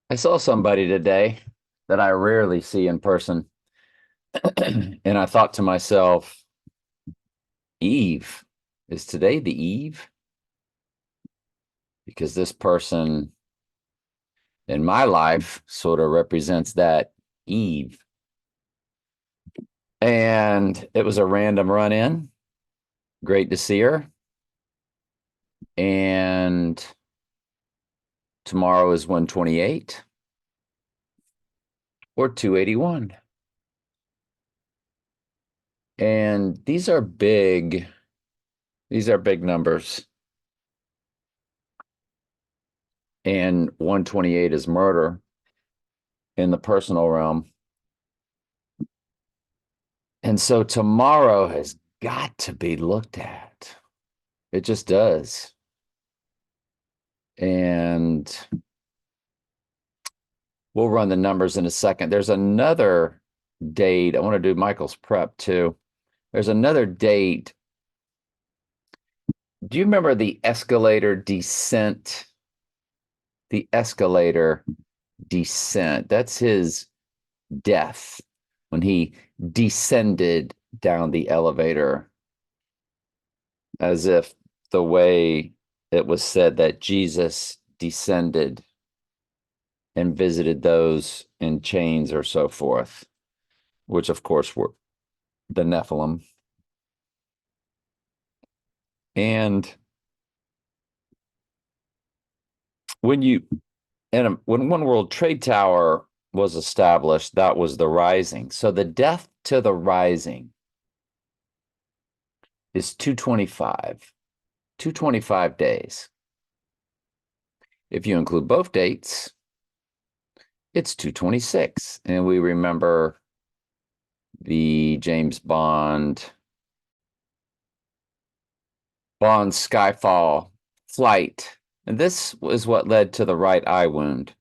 I saw somebody today that I rarely see in person, and I thought to myself, Eve, is today the Eve? Because this person in my life sort of represents that Eve. And it was a random run in. Great to see her. And tomorrow is 128 or 281. And these are big numbers. And 128 is murder in the personal realm. And so tomorrow has got to be looked at. It just does. And we'll run the numbers in a second. There's another date. I want to do Michael's prep too. There's another date. Do you remember the escalator descent? The escalator descent. That's his death when he descended down the elevator, as if the way it was said that Jesus descended and visited those in chains or so forth, which of course were the Nephilim. And when you when One World Trade Tower was established, that was the rising. So the death to the rising is 225, 225 days. If you include both dates, it's 226. And we remember the James Bond Skyfall flight. And this was what led to the right eye wound.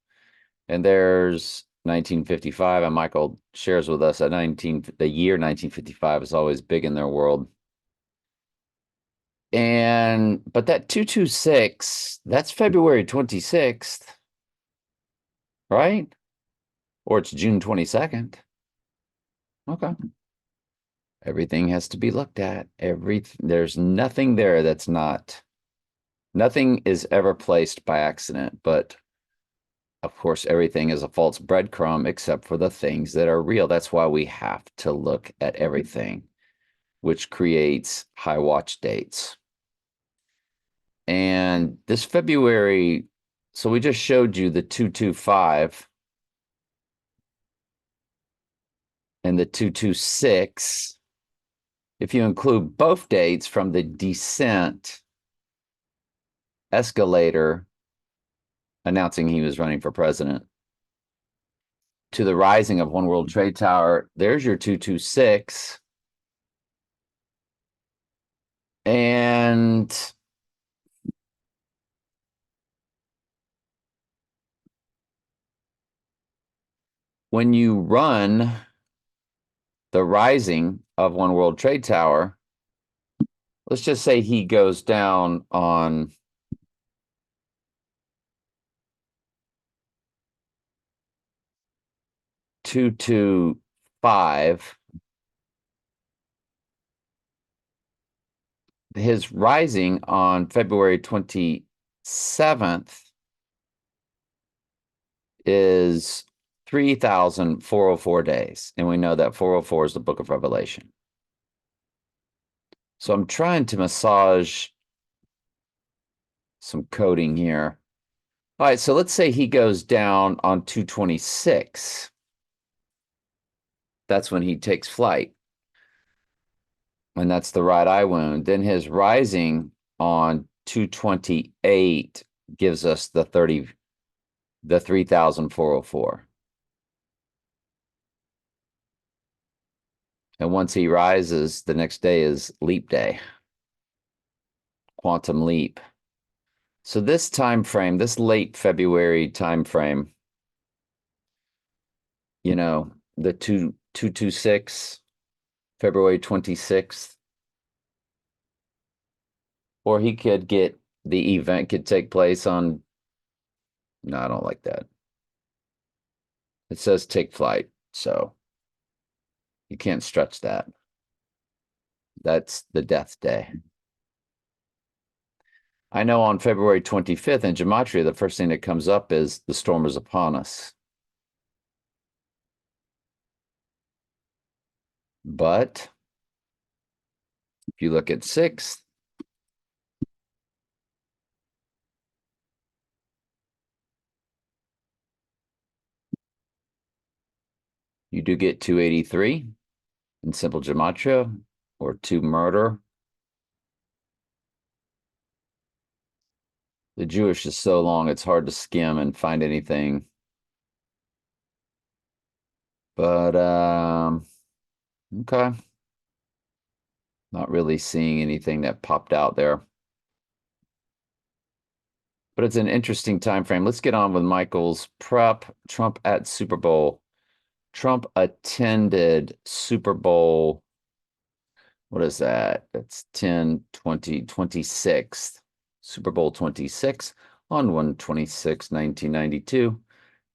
And there's 1955, and Michael shares with us that the year 1955 is always big in their world. But that 226, that's February 26th, right? Or it's June 22nd. Okay. Everything has to be looked at. There's nothing there nothing is ever placed by accident, but of course, everything is a false breadcrumb except for the things that are real. That's why we have to look at everything, which creates high watch dates. And this February, so we just showed you the 225 and the 226. If you include both dates from the descent escalator announcing he was running for president to the rising of One World Trade Tower, there's your 226. And when you run the rising of One World Trade Tower, let's just say he goes down on 225. His rising on February 27th is 3,404 days. And we know that 404 is the book of Revelation. So I'm trying to massage some coding here. All right, so let's say he goes down on 226. That's when he takes flight. And that's the right eye wound. Then his rising on 228 gives us the 3,404. And once he rises, the next day is leap day, quantum leap. So this time frame, this late February time frame, the 226, February 26th, or he could get the event could take place on, no, I don't like that. It says take flight, so you can't stretch that. That's the death day. I know on February 25th in Gematria, the first thing that comes up is the storm is upon us. But if you look at 6th, you do get 283 in simple gematria, or 2 murder. The Jewish is so long, it's hard to skim and find anything. But, okay. Not really seeing anything that popped out there. But it's an interesting time frame. Let's get on with Michael's prep. Trump at Super Bowl. Trump attended Super Bowl. What is that? That's 10, 20, 26th. Super Bowl 26 on 1/26, 1992.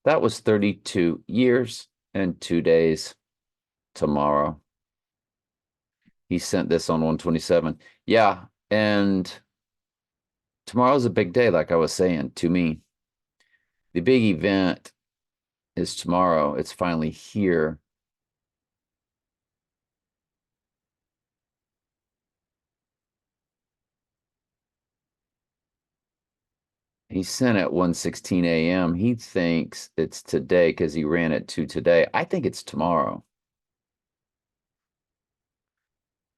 That was 32 years and 2 days tomorrow. He sent this on 1/27. Yeah, and tomorrow's a big day, like I was saying, to me. The big event is tomorrow. It's finally here. He sent at 1:16 a.m. He thinks it's today because he ran it to today. I think it's tomorrow.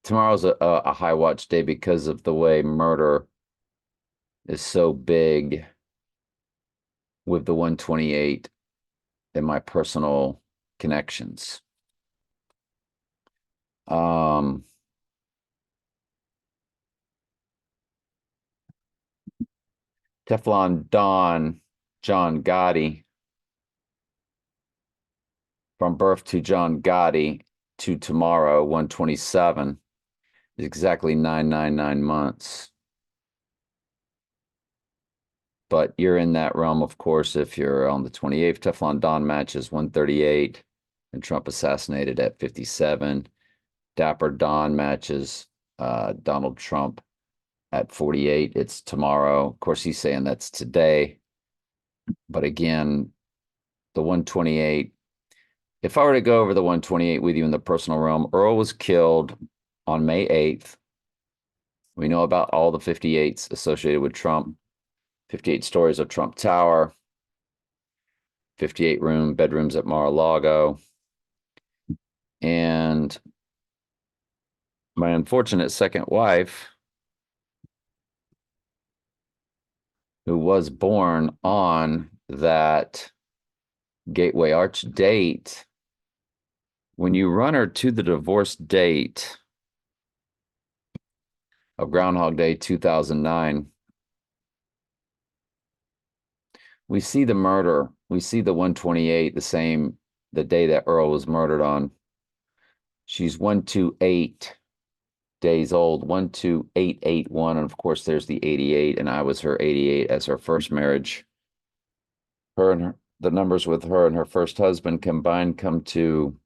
Tomorrow's a high watch day because of the way murder is so big with the 128 and my personal connections. Teflon Don, John Gotti, from birth to John Gotti to tomorrow, 127, is exactly 999 months. But you're in that realm, of course, if you're on the 28th. Teflon Don matches 138, and Trump assassinated at 57. Dapper Don matches Donald Trump at 48. It's tomorrow. Of course, he's saying that's today. But again, the 128, if I were to go over the 128 with you in the personal realm, Earl was killed on May 8th. We know about all the 58s associated with Trump. 58 stories of Trump Tower, 58 bedrooms at Mar-a-Lago. And my unfortunate second wife, who was born on that Gateway Arch date, when you run her to the divorce date of Groundhog Day 2009, we see the murder. We see the 128, the day that Earl was murdered on. She's 128 days old, 12881. And of course, there's the 88, and I was her 88 as her first marriage. The numbers with her and her first husband combined come to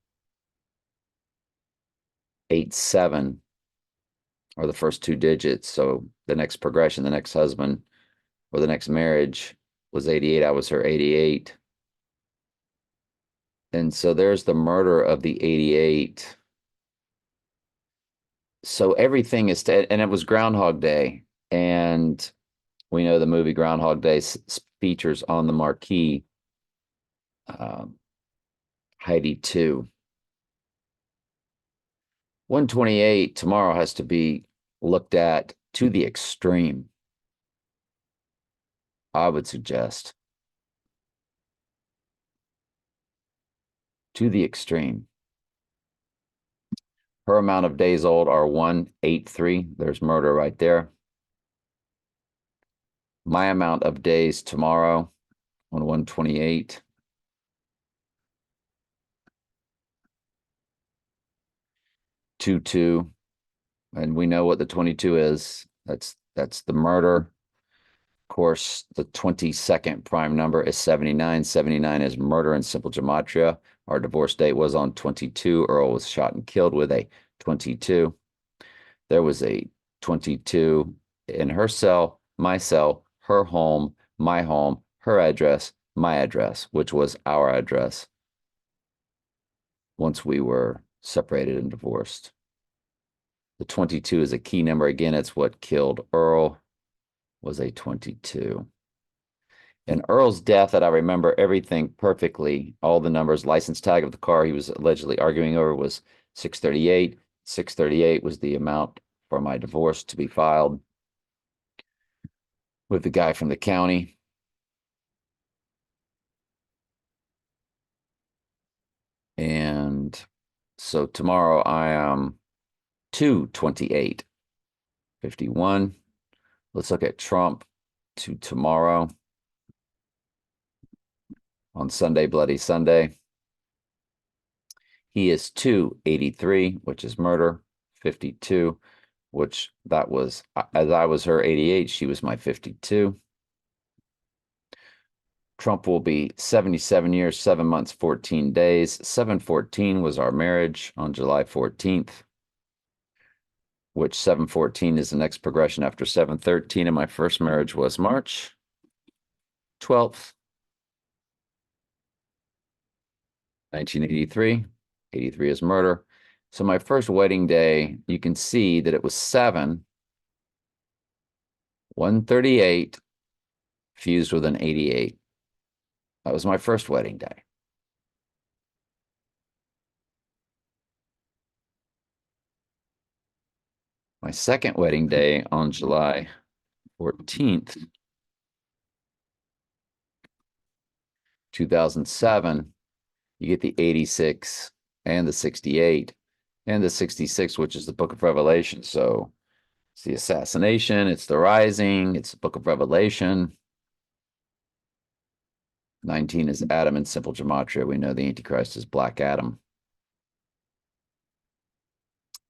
87, or the first 2 digits. So the next progression, the next husband or the next marriage was 88. I was her 88. And so there's the murder of the 88. So everything is, and it was Groundhog Day. And we know the movie Groundhog Day features on the marquee Heidi 2. 128 tomorrow has to be looked at to the extreme, I would suggest. To the extreme. Her amount of days old are 183. There's murder right there. My amount of days tomorrow on 128. 22. And we know what the 22 is. That's the murder. course, the 22nd prime number is 79. 79 is murder in simple gematria. Our divorce date was on 22. Earl was shot and killed with a 22. There was a 22 in her cell, my cell, her home, my home, her address, my address, which was our address once we were separated and divorced. The 22 is a key number. Again, it's what killed Earl, was a 22. And Earl's death, that I remember everything perfectly, all the numbers, license tag of the car he was allegedly arguing over was 638. 638 was the amount for my divorce to be filed with the guy from the county. And so tomorrow I am 228, 51. Let's look at Trump to tomorrow. On Sunday, Bloody Sunday, he is 283, which is murder, 52, which that was, as I was her 88, she was my 52. Trump will be 77 years, 7 months, 14 days. 7/14 was our marriage on July 14th, which 7/14 is the next progression after 7/13, and my first marriage was March 12th, 1983. 83 is murder. So my first wedding day, you can see that it was 7/138 fused with an 88. That was my first wedding day. My second wedding day on July 14th, 2007, you get the 86 and the 68 and the 66, which is the Book of Revelation. So it's the assassination, it's the rising, it's the Book of Revelation. 19 is Adam in simple gematria. We know the Antichrist is Black Adam.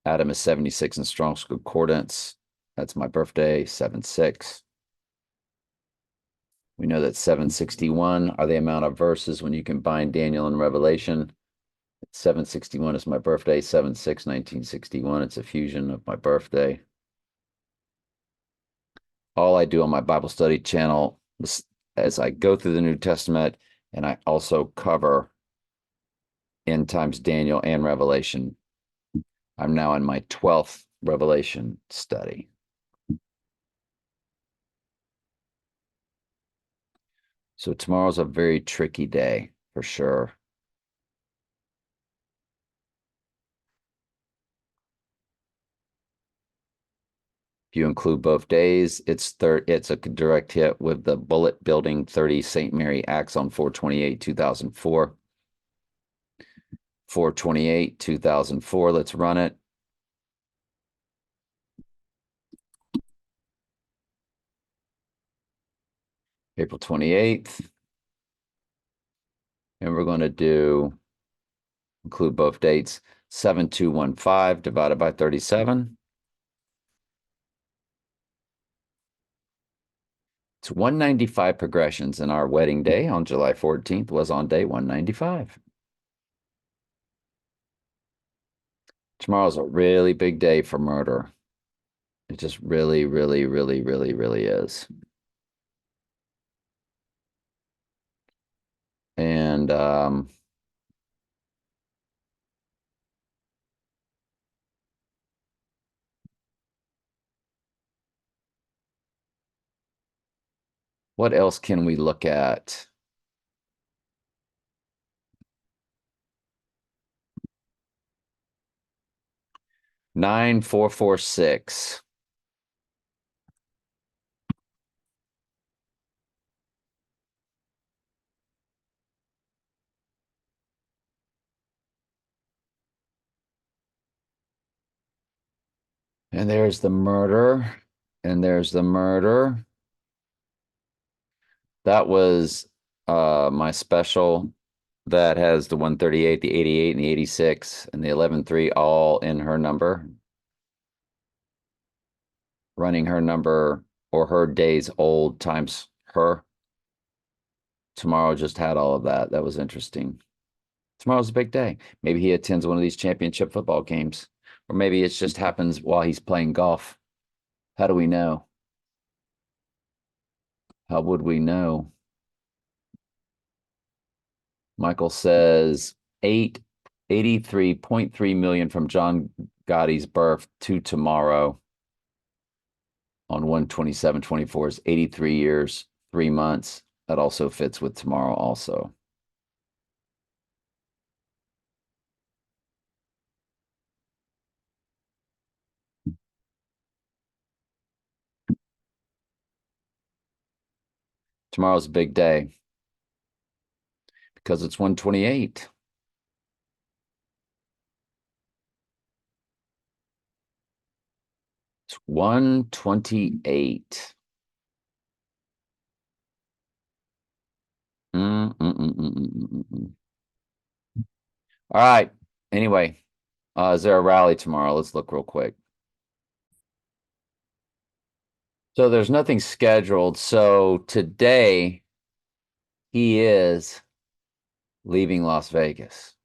Adam is 76 in Strong's Concordance. That's my birthday, 7/6. We know that 761 are the amount of verses when you combine Daniel and Revelation. 761 is my birthday, 7/6, 1961. It's a fusion of my birthday. All I do on my Bible study channel is, as I go through the New Testament, and I also cover end times Daniel and Revelation. I'm now in my 12th Revelation study. So tomorrow's a very tricky day for sure. If you include both days, it's a direct hit with the bullet building 30 St. Mary Acts on 4/28, 2004. 4/28, 2004. Let's run it. April 28th. And we're going to include both dates, 7/2/15 divided by 37. It's 195 progressions, and our wedding day on July 14th was on day 195. Tomorrow's a really big day for murder. It just really, really, really, really, really is. And what else can we look at? Nine, 4, 4, 6. And there's the murder. And there's the murder. That was my special that has the 138, the 88, and the 86, and the 11/3 all in her number. Running her number or her days old times her. Tomorrow just had all of that. That was interesting. Tomorrow's a big day. Maybe he attends one of these championship football games, or maybe it just happens while he's playing golf. How do we know? How would we know? Michael says 83.3 million from John Gotti's birth to tomorrow on 1/27/24 is 83 years, 3 months. That also fits with tomorrow also. Tomorrow's a big day because it's 128. It's 128. All right. Anyway, is there a rally tomorrow? Let's look real quick. So there's nothing scheduled. So today he is leaving Las Vegas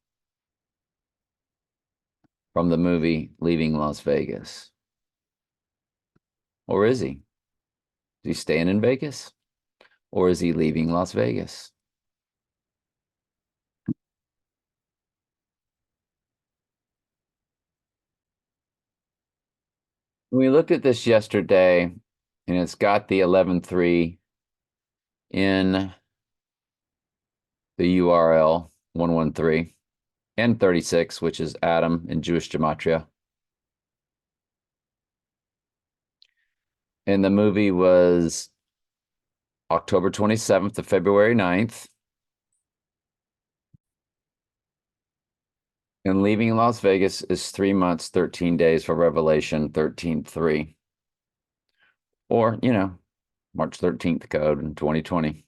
from the movie Leaving Las Vegas. Or is he? Is he staying in Vegas? Or is he leaving Las Vegas? We looked at this yesterday, and it's got the 11.3 in the URL 113 and 36, which is Adam in Jewish Gematria. And the movie was October 27th to February 9th. And leaving Las Vegas is 3 months, 13 days for Revelation 13:3. Or, March 13th code in 2020.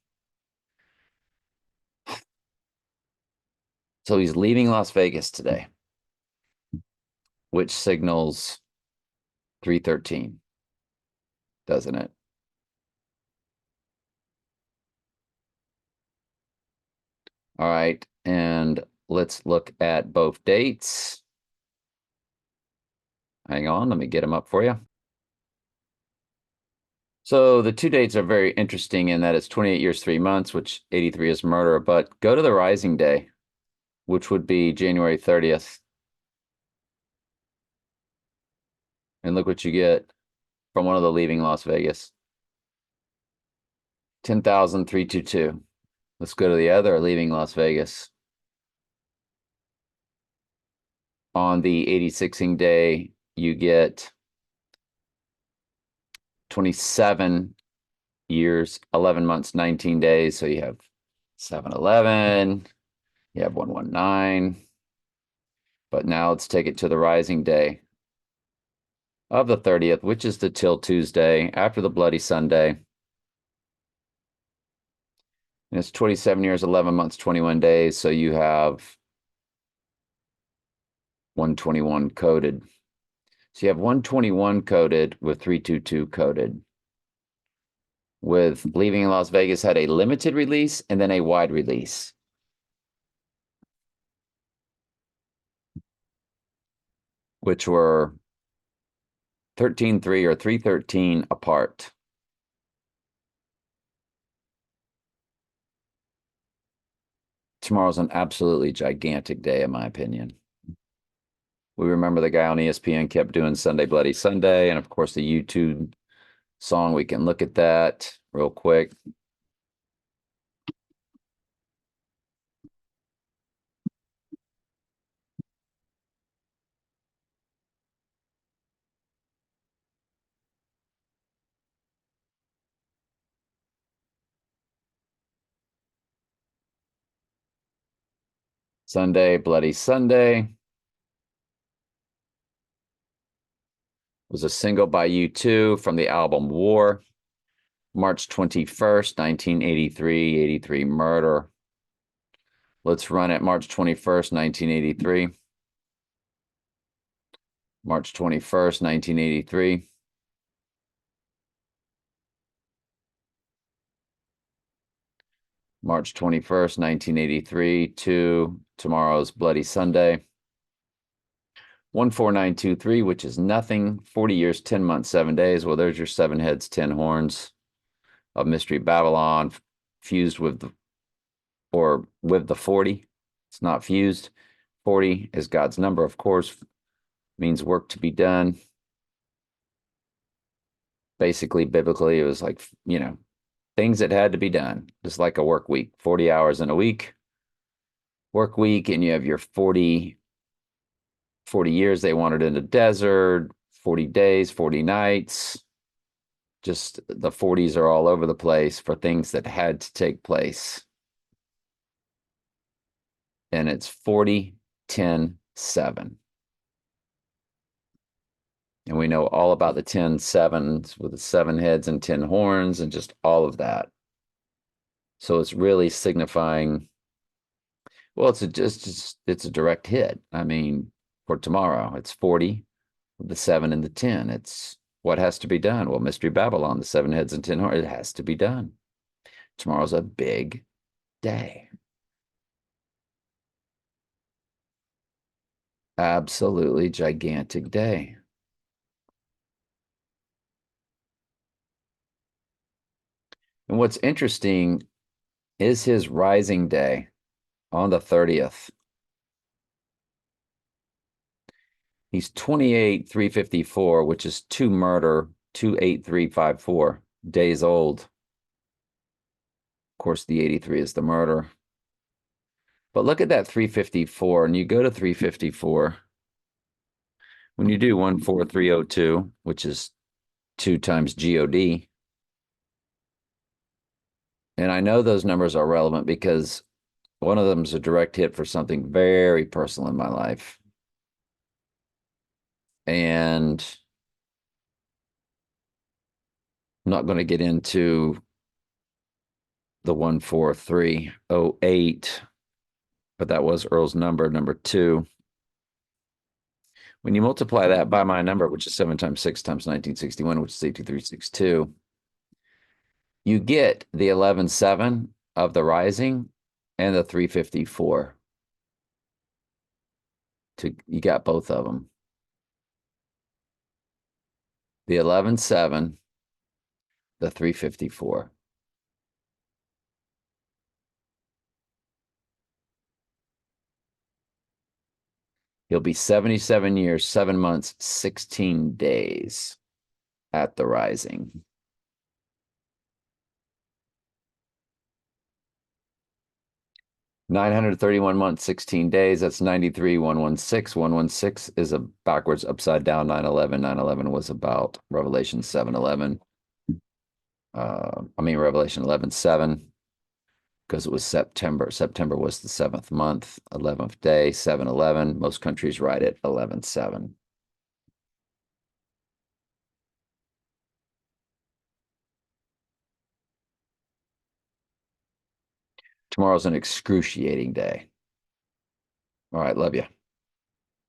So he's leaving Las Vegas today, which signals 313, doesn't it? All right, and let's look at both dates. Hang on, let me get them up for you. So the two dates are very interesting in that it's 28 years, 3 months, which 83 is murder, but go to the rising day, which would be January 30th. And look what you get from one of the leaving Las Vegas. 10,322. Let's go to the other leaving Las Vegas. On the 86ing day, you get 27 years, 11 months, 19 days. So you have 711, you have 119. But now let's take it to the rising day of the 30th, which is the Till Tuesday after the Bloody Sunday. And it's 27 years, 11 months, 21 days. So you have 121 coded. So you have 121 coded with 322 coded. With Leaving Las Vegas had a limited release and then a wide release. Which were 13.3 or 313 apart. Tomorrow's an absolutely gigantic day, in my opinion. We remember the guy on ESPN kept doing Sunday Bloody Sunday, and of course the YouTube song. We can look at that real quick. Sunday Bloody Sunday was a single by U2 from the album War. March 21st, 1983, 83 murder. Let's run it March 21st, 1983. March 21st, 1983. March 21st, 1983 to tomorrow's Bloody Sunday. 14923, which is nothing. 40 years, 10 months, 7 days. Well, there's your 7 heads, 10 horns of Mystery Babylon fused with the 40. It's not fused. 40 is God's number, of course, means work to be done. Basically, biblically, it was like, things that had to be done, just like a work week, 40 hours in a week, work week, and you have your 40 years they wandered in the desert, 40 days, 40 nights. Just the 40s are all over the place for things that had to take place. And it's 40, 10, 7. And we know all about the 10 sevens with the 7 heads and 10 horns and just all of that. So it's really signifying, well, it's a direct hit. I mean, for tomorrow, it's 40 with the 7 and the 10. It's what has to be done. Well, Mystery Babylon, the 7 heads and 10 horns, it has to be done. Tomorrow's a big day. Absolutely gigantic day. And what's interesting is his rising day on the 30th. He's 28,354, which is 2 murder, 28354 days old. Of course, the 83 is the murder. But look at that 354, and you go to 354. When you do 14302, which is 2 times GOD, and I know those numbers are relevant because one of them is a direct hit for something very personal in my life. And I'm not going to get into the 14308, but that was Earl's number 2. When you multiply that by my number, which is 7 times 6 times 1961, which is 82362, you get the 11.7 of the rising and the 354. You got both of them. The 11.7, the 354. He'll be 77 years, 7 months, 16 days at the rising. $931 months, 16 days. That's 93,116. 116 is a backwards, upside down 911. 911 was about Revelation 7:11. Revelation 11:7, because it was September. September was the 7th month, 11th day, 7:11. Most countries write it 11:7. Tomorrow's an excruciating day. All right, love you.